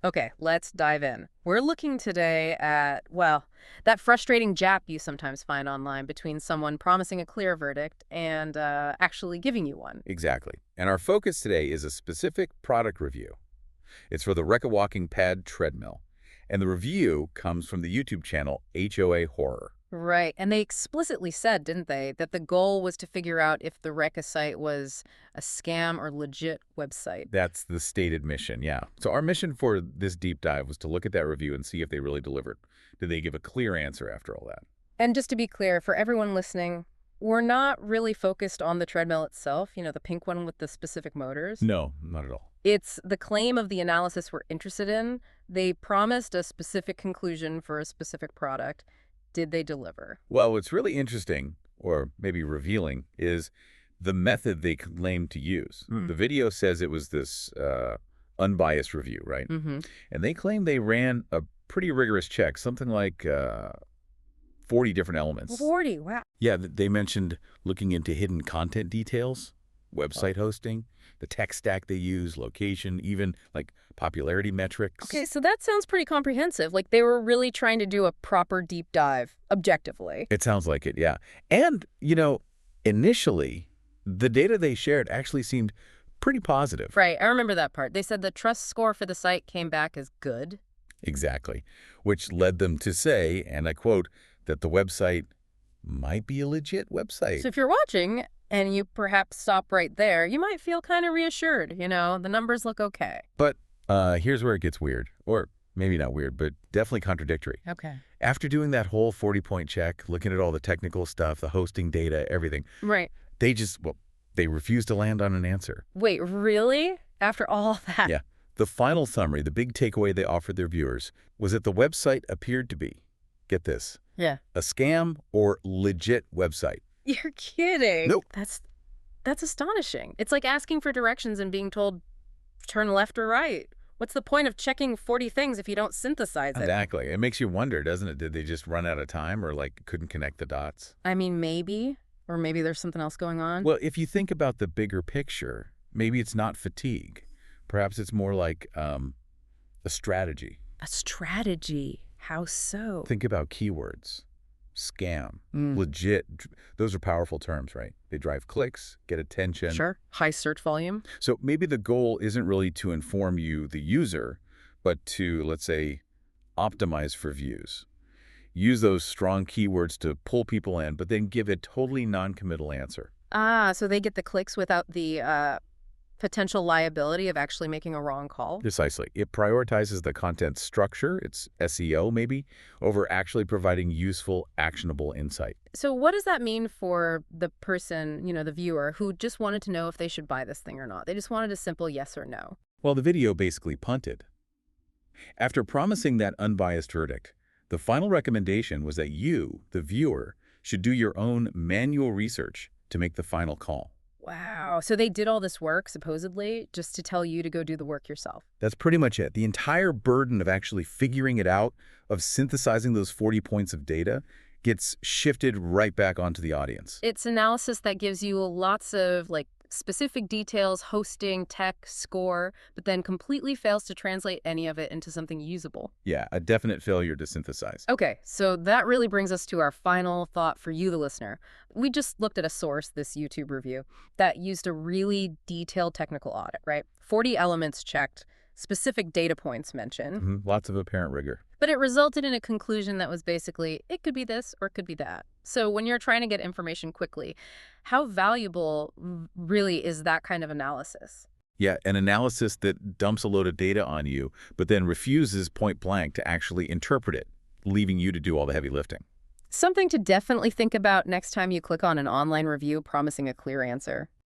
Okay, let's dive in. We're looking today at, well, that frustrating gap you sometimes find online between someone promising a clear verdict and actually giving you one. Exactly. And our focus today is a specific product review. It's for the Reka Walking Pad Treadmill. And the review comes from the YouTube channel HOA Horror. Right, and they explicitly said, didn't they, that the goal was to figure out if the Reka site was a scam or legit website. That's the stated mission, yeah. So our mission for this deep dive was to look at that review and see if they really delivered. Did they give a clear answer after all that? And just to be clear, for everyone listening, we're not really focused on the treadmill itself, the pink one with the specific motors. No, not at all. It's the claim of the analysis we're interested in. They promised a specific conclusion for a specific product. Did they deliver? Well, what's really interesting, or maybe revealing, is the method they claim to use. The video says it was this unbiased review, right? Mm-hmm. And they claim they ran a pretty rigorous check, something like 40 different elements. 40, wow. Yeah, they mentioned looking into hidden content details, website hosting, the tech stack they use, location, even like popularity metrics. Okay, so that sounds pretty comprehensive. Like they were really trying to do a proper deep dive, objectively. It sounds like it, yeah. And, initially, the data they shared actually seemed pretty positive. Right, I remember that part. They said the trust score for the site came back as good. Exactly, which led them to say, and I quote, that the website might be a legit website. So if you're watching and you perhaps stop right there, you might feel kind of reassured, the numbers look okay. But here's where it gets weird, or maybe not weird, but definitely contradictory. Okay. After doing that whole 40-point check, looking at all the technical stuff, the hosting data, everything, Right. they refused to land on an answer. Wait, really? After all that? Yeah. The final summary, the big takeaway they offered their viewers, was that the website appeared to be, get this, Yeah. a scam or legit website. You're kidding. Nope. That's astonishing. It's like asking for directions and being told, turn left or right. What's the point of checking 40 things if you don't synthesize it? Exactly. It makes you wonder, doesn't it? Did they just run out of time or couldn't connect the dots? I mean, maybe. Or maybe there's something else going on. Well, if you think about the bigger picture, maybe it's not fatigue. Perhaps it's more like a strategy. A strategy? How so? Think about keywords. Scam, legit. Those are powerful terms, right? They drive clicks, get attention. Sure. High search volume. So maybe the goal isn't really to inform you, the user, but to, let's say, optimize for views. Use those strong keywords to pull people in, but then give a totally non-committal answer. Ah, so they get the clicks without the potential liability of actually making a wrong call? Precisely. It prioritizes the content structure, it's SEO maybe, over actually providing useful, actionable insight. So what does that mean for the person, the viewer, who just wanted to know if they should buy this thing or not? They just wanted a simple yes or no. Well, the video basically punted. After promising that unbiased verdict, the final recommendation was that you, the viewer, should do your own manual research to make the final call. Wow. So they did all this work, supposedly, just to tell you to go do the work yourself. That's pretty much it. The entire burden of actually figuring it out, of synthesizing those 40 points of data, gets shifted right back onto the audience. It's analysis that gives you lots of, specific details, hosting, tech, score, but then completely fails to translate any of it into something usable. Yeah, a definite failure to synthesize. Okay, so that really brings us to our final thought for you, the listener. We just looked at a source, this YouTube review, that used a really detailed technical audit, right? 40 elements checked, specific data points mentioned. Lots of apparent rigor. But it resulted in a conclusion that was basically, it could be this or it could be that. So when you're trying to get information quickly, how valuable really is that kind of analysis? Yeah, an analysis that dumps a load of data on you, but then refuses point blank to actually interpret it, leaving you to do all the heavy lifting. Something to definitely think about next time you click on an online review promising a clear answer.